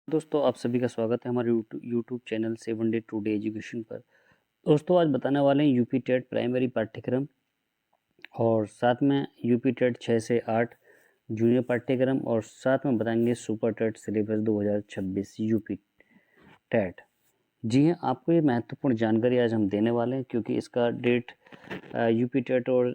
दोस्तों आप सभी का स्वागत है हमारे YouTube channel 7 day today education पर। दोस्तों आज बताने वाले हैं यूपी टेट प्राइमरी पाठ्यक्रम और साथ में यूपी टेट 6 से 8 जूनियर पाठ्यक्रम और साथ में बताएंगे super TET syllabus 2026 UP TET. जी हाँ, आपको ये महत्वपूर्ण जानकारी आज हम देने वाले हैं क्योंकि इसका डेट यूपी टेट और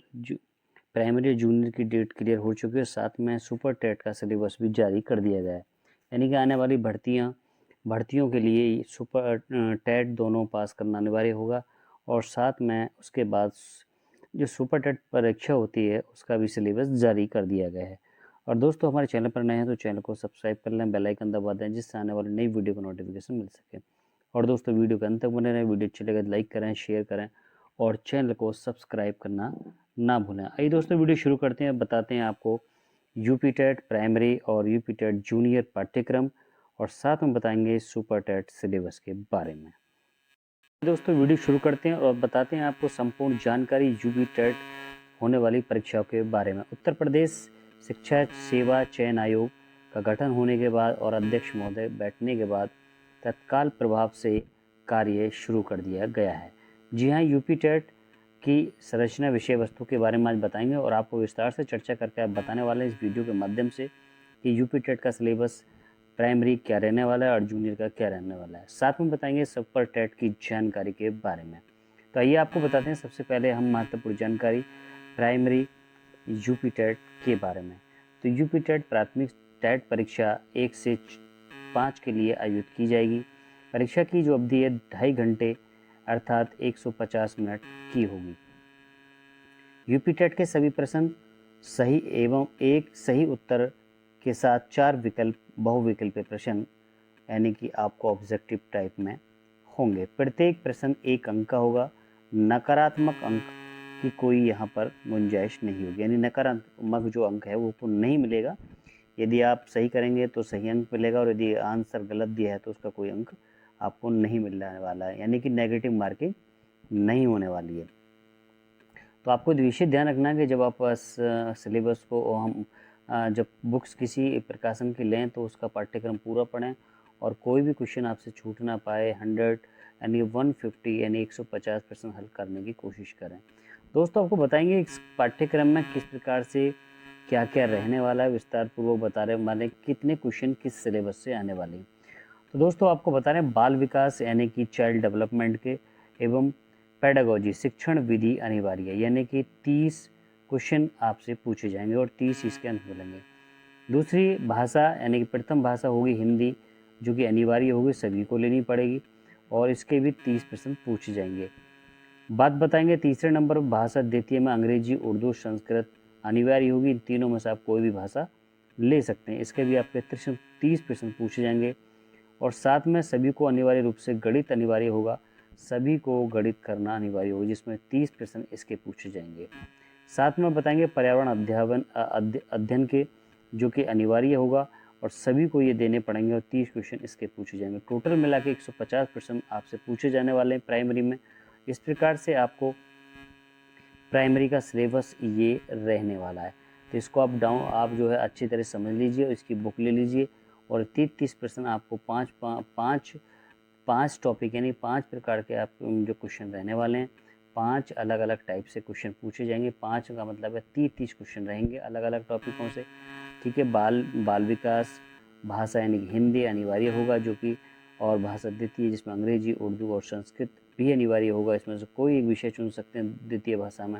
प्राइमरी जूनियर की डेट क्लियर हो चुकी है। साथ में सुपर टेट का सिलेबस भी जारी कर दिया गया है, यानी कि आने वाली भर्तियों के लिए सुपर टेट दोनों पास करना अनिवार्य होगा और साथ में उसके बाद जो सुपर टेट परीक्षा होती है उसका भी सिलेबस जारी कर दिया गया है। और दोस्तों हमारे चैनल पर नए हैं तो चैनल को सब्सक्राइब कर लें, बेल आइकन दबा दें जिससे आने वाली नई वीडियो का नोटिफिकेशन मिल सके। और दोस्तों वीडियो के अंत तक बने रहें, वीडियो अच्छी लगे लाइक करें, शेयर करें और चैनल को सब्सक्राइब करना ना भूलें। आइए दोस्तों वीडियो शुरू करते हैं, बताते हैं आपको यूपी टेट प्राइमरी और यूपी टेट जूनियर पाठ्यक्रम और साथ में बताएंगे सुपर टेट सिलेबस के बारे में। दोस्तों वीडियो शुरू करते हैं और बताते हैं आपको संपूर्ण जानकारी यूपी टेट होने वाली परीक्षाओं के बारे में। उत्तर प्रदेश शिक्षा सेवा चयन आयोग का गठन होने के बाद और अध्यक्ष महोदय बैठने के बाद तत्काल प्रभाव से कार्य शुरू कर दिया गया है। जी हाँ, यूपी टेट की संरचना विषय वस्तु के बारे में आज बताएंगे और आपको विस्तार से चर्चा करके आप बताने वाले हैं इस वीडियो के माध्यम से कि यूपी टेट का सिलेबस प्राइमरी क्या रहने वाला है और जूनियर का क्या रहने वाला है। साथ में बताएंगे सुपर टेट की जानकारी के बारे में। तो आइए आपको बताते हैं सबसे पहले हम महत्वपूर्ण जानकारी प्राइमरी यूपी टेट के बारे में। तो यूपी टेट प्राथमिक टेट परीक्षा 1 से 5 के लिए आयोजित की जाएगी। परीक्षा की जो अवधि है 2.5 घंटे अर्थात 150 मिनट की होगी। यूपी टेट के सभी प्रश्न सही एवं एक सही उत्तर के साथ 4 विकल्प बहुविकल्पीय प्रश्न यानी कि आपको ऑब्जेक्टिव टाइप में होंगे। प्रत्येक प्रश्न 1 अंक का होगा। नकारात्मक अंक की कोई यहाँ पर गुंजाइश नहीं होगी, यानी नकारात्मक जो अंक है वो नहीं मिलेगा। यदि आप सही करेंगे तो सही अंक मिलेगा और यदि आंसर गलत दिया है तो उसका कोई अंक आपको नहीं मिलने वाला है, यानी कि नेगेटिव मार्किंग नहीं होने वाली है। तो आपको विशेष ध्यान रखना है कि जब आप सिलेबस को हम जब बुक्स किसी प्रकाशन की लें तो उसका पाठ्यक्रम पूरा पढ़ें और कोई भी क्वेश्चन आपसे छूट ना पाए। 100 यानी 150 यानी 150 प्रश्न हल करने की कोशिश करें। दोस्तों आपको बताएंगे इस पाठ्यक्रम में किस प्रकार से क्या क्या रहने वाला है, विस्तार पूर्वक बता रहे वाले कितने क्वेश्चन किस सिलेबस से आने वाले हैं। तो दोस्तों आपको बता रहे हैं बाल विकास यानी कि चाइल्ड डेवलपमेंट के एवं पेडागोजी शिक्षण विधि अनिवार्य है, यानी कि 30 क्वेश्चन आपसे पूछे जाएंगे और 30 इसके अंक मिलेंगे। दूसरी भाषा यानी कि प्रथम भाषा होगी हिंदी, जो कि अनिवार्य होगी, सभी को लेनी पड़ेगी और इसके भी 30 प्रश्न पूछे जाएंगे। बात बताएंगे तीसरे नंबर पर भाषा द्वितीय में अंग्रेजी उर्दू संस्कृत अनिवार्य होगी। इन तीनों में से आप कोई भी भाषा ले सकते हैं, इसके भी आपके 30 प्रश्न पूछे जाएंगे। और साथ में सभी को अनिवार्य रूप से गणित अनिवार्य होगा, सभी को गणित करना अनिवार्य होगा जिसमें 30 प्रश्न इसके पूछे जाएंगे। साथ में बताएंगे पर्यावरण अध्ययन के, जो कि अनिवार्य होगा और सभी को ये देने पड़ेंगे और 30 क्वेश्चन इसके पूछे जाएंगे। टोटल मिला के 150 प्रश्न आपसे पूछे जाने वाले हैं प्राइमरी में। इस प्रकार से आपको प्राइमरी का सिलेबस ये रहने वाला है। तो इसको आप जो है अच्छी तरह समझ लीजिए और इसकी बुक ले लीजिए और 30 प्रश्न आपको पाँच टॉपिक यानी 5 प्रकार के आप जो क्वेश्चन रहने वाले हैं। 5 अलग अलग टाइप से क्वेश्चन पूछे जाएंगे। 5 का मतलब है 30 क्वेश्चन रहेंगे अलग अलग टॉपिकों से। ठीक है, बाल विकास, भाषा यानी कि हिंदी अनिवार्य होगा जो कि, और भाषा द्वितीय जिसमें अंग्रेजी उर्दू और संस्कृत भी अनिवार्य होगा, इसमें से कोई एक विषय चुन सकते हैं द्वितीय भाषा में।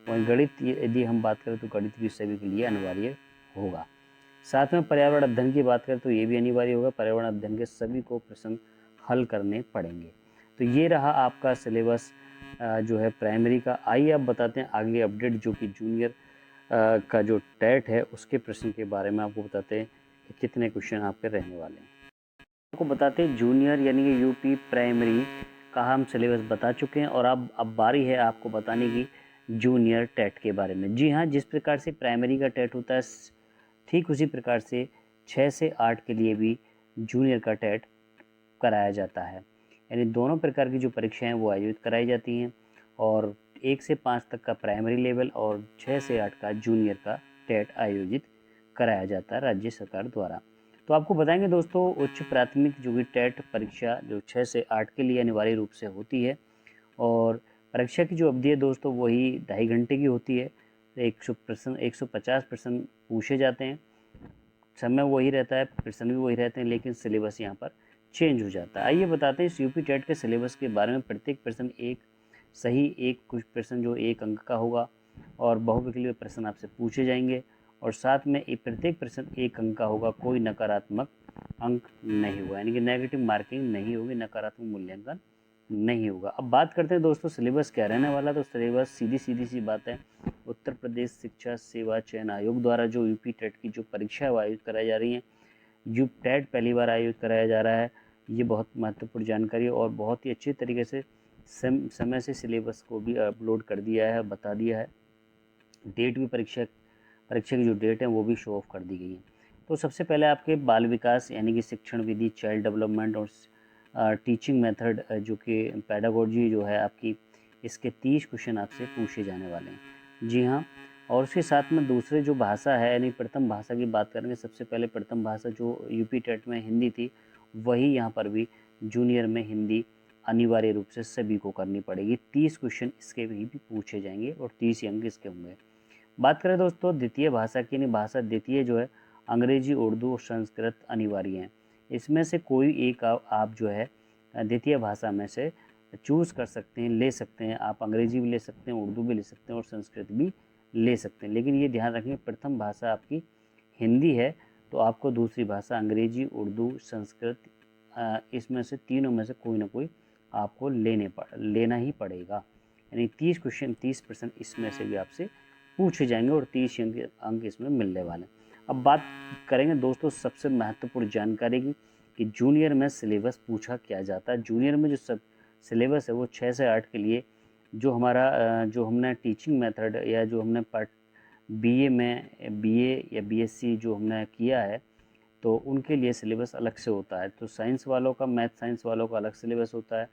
और गणित यदि हम बात करें तो गणित भी सभी के लिए अनिवार्य होगा। साथ में पर्यावरण अध्ययन की बात करें तो ये भी अनिवार्य होगा, पर्यावरण अध्ययन के सभी को प्रश्न हल करने पड़ेंगे। तो ये रहा आपका सिलेबस जो है प्राइमरी का। आइए अब बताते हैं आगे अपडेट जो कि जूनियर का जो टेट है उसके प्रश्न के बारे में आपको बताते हैं कि कितने क्वेश्चन आपके रहने वाले हैं। आपको बताते हैं जूनियर यानी कि यूपी प्राइमरी का हम सिलेबस बता चुके हैं और अब बारी है आपको बताने की जूनियर टेट के बारे में। जी हाँ, जिस प्रकार से प्राइमरी का टेट होता है ठीक उसी प्रकार से 6 से 8 के लिए भी जूनियर का टेट कराया जाता है, यानी दोनों प्रकार की जो परीक्षाएं वो आयोजित कराई जाती हैं और 1 से 5 तक का प्राइमरी लेवल और 6 से 8 का जूनियर का टेट आयोजित कराया जाता है राज्य सरकार द्वारा। तो आपको बताएंगे दोस्तों, उच्च प्राथमिक जो भी टेट परीक्षा जो 6 से 8 के लिए अनिवार्य रूप से होती है, और परीक्षा की जो अवधि है दोस्तों वही 2.5 घंटे की होती है। 150 प्रश्न पूछे जाते हैं, समय वही रहता है, प्रश्न भी वही रहते हैं, लेकिन सिलेबस यहाँ पर चेंज हो जाता है। आइए बताते हैं इस यूपी टेट के सिलेबस के बारे में। प्रत्येक प्रश्न एक सही, एक कुछ प्रश्न जो 1 अंक का होगा, और बहुविकल्पीय प्रश्न आपसे पूछे जाएंगे, और साथ में प्रत्येक प्रश्न 1 अंक का होगा, कोई नकारात्मक अंक नहीं होगा, यानी कि नेगेटिव मार्किंग नहीं होगी, नकारात्मक मूल्यांकन नहीं होगा। अब बात करते हैं दोस्तों सिलेबस क्या रहने वाला। तो सिलेबस सीधी सी बात है, उत्तर प्रदेश शिक्षा सेवा चयन आयोग द्वारा जो यूपी टेट की जो परीक्षा आयोजित कराई जा रही है, यूप टेट पहली बार आयोजित कराया जा रहा है। ये बहुत महत्वपूर्ण जानकारी है, और बहुत ही अच्छे तरीके से समय से सिलेबस को भी अपलोड कर दिया है, बता दिया है। डेट भी परीक्षा की जो डेट है वो भी शो ऑफ कर दी गई है। तो सबसे पहले आपके बाल विकास यानी कि शिक्षण विधि, चाइल्ड डेवलपमेंट और टीचिंग मेथड जो कि पैडागोजी जो है आपकी, इसके 30 क्वेश्चन आपसे पूछे जाने वाले हैं। जी हाँ, और उसके साथ में दूसरे जो भाषा है यानी प्रथम भाषा की बात करेंगे। सबसे पहले प्रथम भाषा जो यूपी टेट में हिंदी थी, वही यहाँ पर भी जूनियर में हिंदी अनिवार्य रूप से सभी को करनी पड़ेगी। 30 क्वेश्चन इसके भी पूछे जाएंगे, और 30 अंक इसके होंगे। बात करें दोस्तों द्वितीय भाषा की, यानी भाषा द्वितीय जो है अंग्रेजी, उर्दू और संस्कृत अनिवार्य हैं। इसमें से कोई एक आप जो है द्वितीय भाषा में से चूज़ कर सकते हैं, ले सकते हैं। आप अंग्रेजी भी ले सकते हैं, उर्दू भी ले सकते हैं, और संस्कृत भी ले सकते हैं। लेकिन ये ध्यान रखें, प्रथम भाषा आपकी हिंदी है, तो आपको दूसरी भाषा अंग्रेजी, उर्दू, संस्कृत, इसमें से तीनों में से कोई ना कोई आपको लेना ही पड़ेगा। यानी 30 क्वेश्चन, 30 प्रश्न इसमें से भी आपसे पूछे जाएंगे, और 30 अंक इसमें मिलने वाले हैं। अब बात करेंगे दोस्तों सबसे महत्वपूर्ण जानकारी की, कि जूनियर में सिलेबस पूछा क्या जाता है। जूनियर में जो सब सिलेबस है वो 6 से 8 के लिए जो हमारा जो हमने टीचिंग मेथड या जो हमने पार्ट बीए या बीएससी जो हमने किया है, तो उनके लिए सिलेबस अलग से होता है। तो साइंस वालों का, मैथ साइंस वालों का अलग सिलेबस होता है,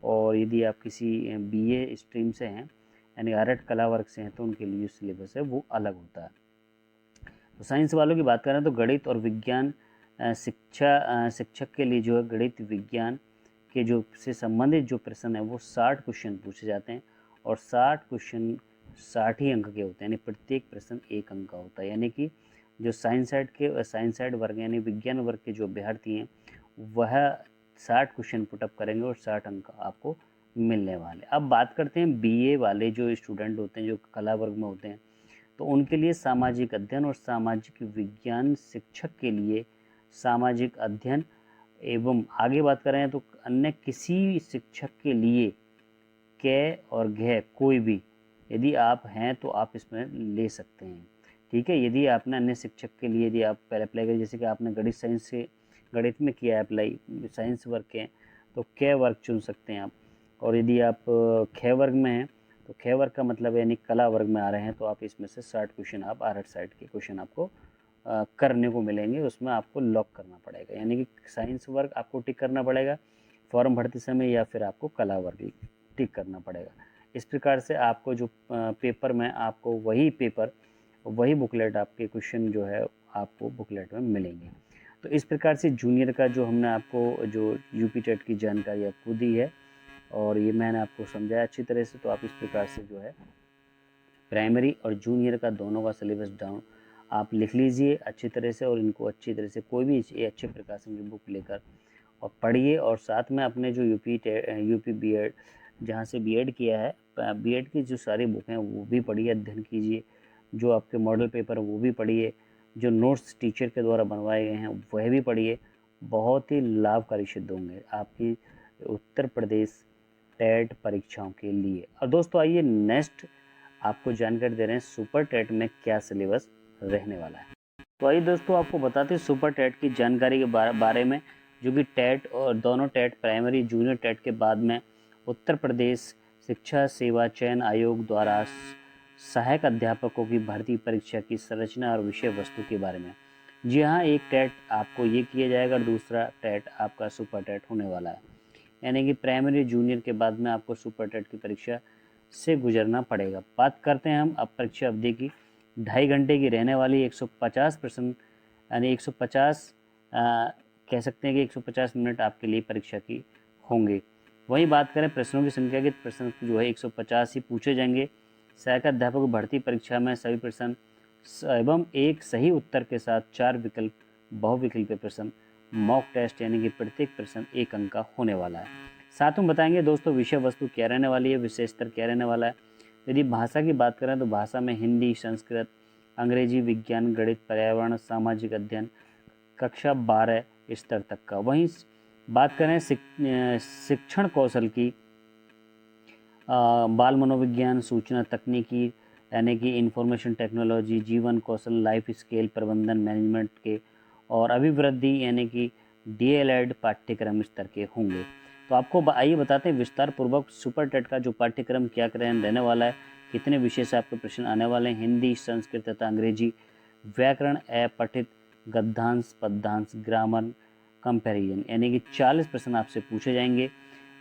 और यदि आप किसी बीए स्ट्रीम से हैं यानी आर्ट कला वर्ग से हैं, तो उनके लिए जो सिलेबस है वो अलग होता है। तो साइंस वालों की बात करें तो गणित और विज्ञान शिक्षक के लिए जो है गणित विज्ञान के जो से संबंधित जो प्रश्न है वो 60 क्वेश्चन पूछे जाते हैं, और 60 क्वेश्चन 60 ही अंक के होते हैं, यानी प्रत्येक प्रश्न 1 अंक का होता है। यानी कि जो साइंस साइड वर्ग यानी विज्ञान वर्ग के जो अभ्यर्थी हैं वह 60 क्वेश्चन पुटअप करेंगे, और 60 अंक आपको मिलने वाले। अब बात करते हैं बीए वाले जो स्टूडेंट होते हैं, जो कला वर्ग में होते हैं, तो उनके लिए सामाजिक अध्ययन और सामाजिक विज्ञान शिक्षक के लिए सामाजिक अध्ययन एवं आगे बात करें तो अन्य किसी शिक्षक के लिए कै और घ कोई भी यदि आप हैं तो आप इसमें ले सकते हैं। ठीक है, यदि आपने अन्य शिक्षक के लिए यदि आप पहले अप्लाई करें, जैसे कि आपने गणित में किया है अप्लाई, साइंस वर्ग के, तो कै वर्ग चुन सकते हैं आप। और यदि आप ख वर्ग में हैं तो ख वर्ग का मतलब यानी कला वर्ग में आ रहे हैं, तो आप इसमें से 60 क्वेश्चन आप आर्ट साइड के क्वेश्चन आपको करने को मिलेंगे। उसमें आपको लॉक करना पड़ेगा, यानी कि साइंस वर्ग आपको टिक करना पड़ेगा फॉर्म भरते समय, या फिर आपको कला वर्ग टिक करना पड़ेगा। इस प्रकार से आपको जो पेपर में आपको वही बुकलेट आपके क्वेश्चन जो है आपको बुकलेट में मिलेंगे। तो इस प्रकार से जूनियर का जो हमने आपको जो यूपी टेट की जानकारी आपको दी है, और ये मैंने आपको समझाया अच्छी तरह से। तो आप इस प्रकार से जो है प्राइमरी और जूनियर का दोनों का सिलेबस डाउन आप लिख लीजिए अच्छी तरह से, और इनको अच्छी तरह से कोई भी अच्छे प्रकाशन की बुक लेकर और पढ़िए। और साथ में अपने जो यूपी बीएड जहाँ से बीएड किया है, बीएड की जो सारी बुक हैं वो भी पढ़िए, अध्ययन कीजिए। जो आपके मॉडल पेपर है वो भी पढ़िए, जो नोट्स टीचर के द्वारा बनवाए गए हैं वह भी पढ़िए। बहुत ही लाभकारी सिद्ध होंगे आपकी उत्तर प्रदेश टेट परीक्षाओं के लिए। और दोस्तों आइए नेक्स्ट आपको जानकारी दे रहे हैं सुपर टेट में क्या सिलेबस रहने वाला है। तो आइए दोस्तों आपको बताते हैं सुपर टेट की जानकारी के बारे में, जो कि टेट और दोनों टेट प्राइमरी जूनियर टेट के बाद में उत्तर प्रदेश शिक्षा सेवा चयन आयोग द्वारा सहायक अध्यापकों की भर्ती परीक्षा की संरचना और विषय वस्तु के बारे में। जी हाँ, एक टेट आपको ये किया जाएगा और दूसरा टेट आपका सुपर टेट होने वाला है। यानी कि प्राइमरी जूनियर के बाद में आपको सुपर टेट की परीक्षा से गुजरना पड़ेगा। बात करते हैं हम अब परीक्षा अवधि की। 2.5 घंटे की रहने वाली 150 प्रश्न यानी 150 कह सकते हैं कि 150 मिनट आपके लिए परीक्षा की होंगे। वहीं बात करें प्रश्नों की संख्या की, प्रश्न जो है 150 ही पूछे जाएंगे। सहायक अध्यापक भर्ती परीक्षा में सभी प्रश्न एवं एक सही उत्तर के साथ 4 विकल्प बहुविकल्पीय प्रश्न, मॉक टेस्ट यानी कि प्रत्येक प्रश्न 1 अंक का होने वाला है। साथ में बताएंगे दोस्तों विषय वस्तु क्या रहने वाली है, विषय स्तर क्या रहने वाला है। यदि भाषा की बात करें तो भाषा में हिंदी, संस्कृत, अंग्रेजी, विज्ञान, गणित, पर्यावरण, सामाजिक अध्ययन कक्षा 12 स्तर तक का। वहीं बात करें शिक्षण कौशल की, बाल मनोविज्ञान, सूचना तकनीकी यानी कि इंफॉर्मेशन टेक्नोलॉजी, जीवन कौशल, लाइफ स्किल, प्रबंधन मैनेजमेंट के और अभिवृद्धि यानी कि डीएलएड पाठ्यक्रम स्तर के होंगे। तो आपको आइए बताते हैं विस्तार पूर्वक सुपर टेट का जो पाठ्यक्रम क्या रहने वाला है, कितने विषय से आपके प्रश्न आने वाले हैं। हिंदी, संस्कृत तथा अंग्रेजी, व्याकरण, अपठित, गद्यांश, पद्यांश, ग्रामर, कंपैरिजन यानी कि 40 प्रश्न आपसे पूछे जाएंगे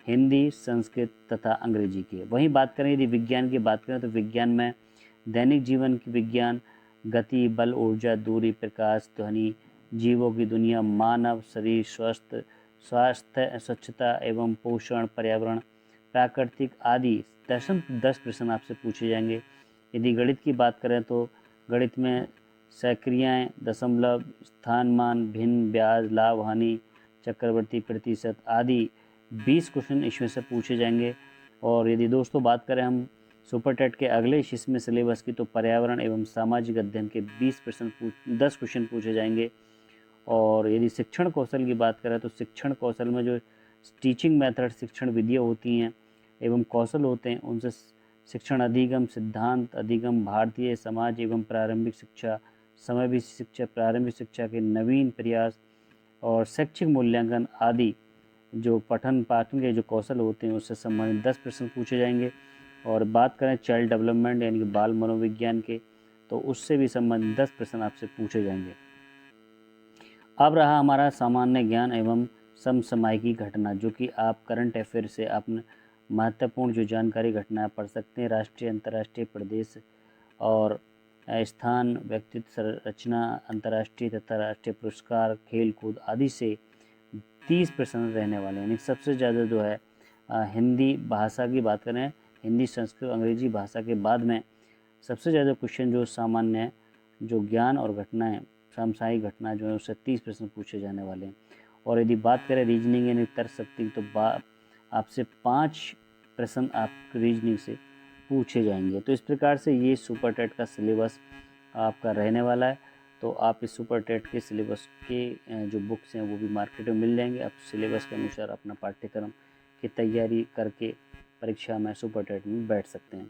हिंदी, संस्कृत तथा अंग्रेजी के। वहीं बात करें यदि विज्ञान की बात करें तो विज्ञान में दैनिक जीवन की विज्ञान, गति, बल, ऊर्जा, दूरी, प्रकाश, ध्वनि, जीवों की दुनिया, मानव शरीर, स्वास्थ्य, स्वच्छता एवं पोषण, पर्यावरण, प्राकृतिक आदि 10 प्रश्न आपसे पूछे जाएंगे। यदि गणित की बात करें तो गणित में सक्रियाएँ, दशमलव, स्थानमान, भिन्न, ब्याज, लाभ, हानि, चक्रवर्ती, प्रतिशत आदि 20 क्वेश्चन इसमें से पूछे जाएंगे। और यदि दोस्तों बात करें हम सुपर टेट के अगले इसमें सिलेबस की तो पर्यावरण एवं सामाजिक अध्ययन के 10 क्वेश्चन पूछे जाएंगे। और यदि शिक्षण कौशल की बात करें तो शिक्षण कौशल में जो टीचिंग मेथड, शिक्षण विधियाँ होती हैं एवं कौशल होते हैं उनसे शिक्षण अधिगम, सिद्धांत अधिगम, भारतीय समाज एवं प्रारंभिक शिक्षा, समयबी शिक्षा, प्रारंभिक शिक्षा के नवीन प्रयास और शैक्षिक मूल्यांकन आदि जो पठन पाठन के जो कौशल होते हैं उससे संबंधित 10 प्रश्न पूछे जाएंगे। और बात करें चाइल्ड डेवलपमेंट यानी कि बाल मनोविज्ञान के तो उससे भी संबंधित 10 प्रश्न आपसे पूछे जाएंगे। अब रहा हमारा सामान्य ज्ञान एवं समसामयिकी घटना, जो कि आप करंट अफेयर से अपने महत्वपूर्ण जो जानकारी घटनाएं पढ़ सकते हैं। राष्ट्रीय, अंतर्राष्ट्रीय, प्रदेश और स्थान, व्यक्तित्व संरचना, अंतर्राष्ट्रीय तथा राष्ट्रीय पुरस्कार, खेल कूद आदि से 30 प्रश्न रहने वाले हैं। यानी सबसे ज़्यादा जो है हिंदी भाषा की बात करें, हिंदी, संस्कृत, अंग्रेजी भाषा के बाद में सबसे ज़्यादा क्वेश्चन जो सामान्य जो ज्ञान और घटनाएं, समसामयिक घटना जो है उससे 30 प्रश्न पूछे जाने वाले हैं। और यदि बात करें रीजनिंग यानी तर्क शक्ति तो आपसे 5 प्रश्न आप रीजनिंग से पूछे जाएंगे। तो इस प्रकार से ये सुपर टेट का सिलेबस आपका रहने वाला है। तो आप इस सुपर टेट के सिलेबस के जो बुक्स हैं वो भी मार्केट में मिल जाएंगे। आप सिलेबस के अनुसार अपना पाठ्यक्रम की तैयारी करके परीक्षा में सुपर टेट में बैठ सकते हैं।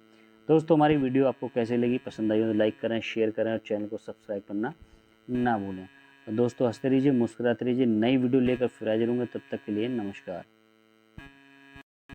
दोस्तों हमारी वीडियो आपको कैसे लगी, पसंद आई हो तो लाइक करें, शेयर करें और चैनल को सब्सक्राइब करना ना भूलें। तो दोस्तों हंसते रहिए, मुस्कुराते रहिए, नई वीडियो लेकर फिर हाजिर होंगे। तब तक के लिए नमस्कार।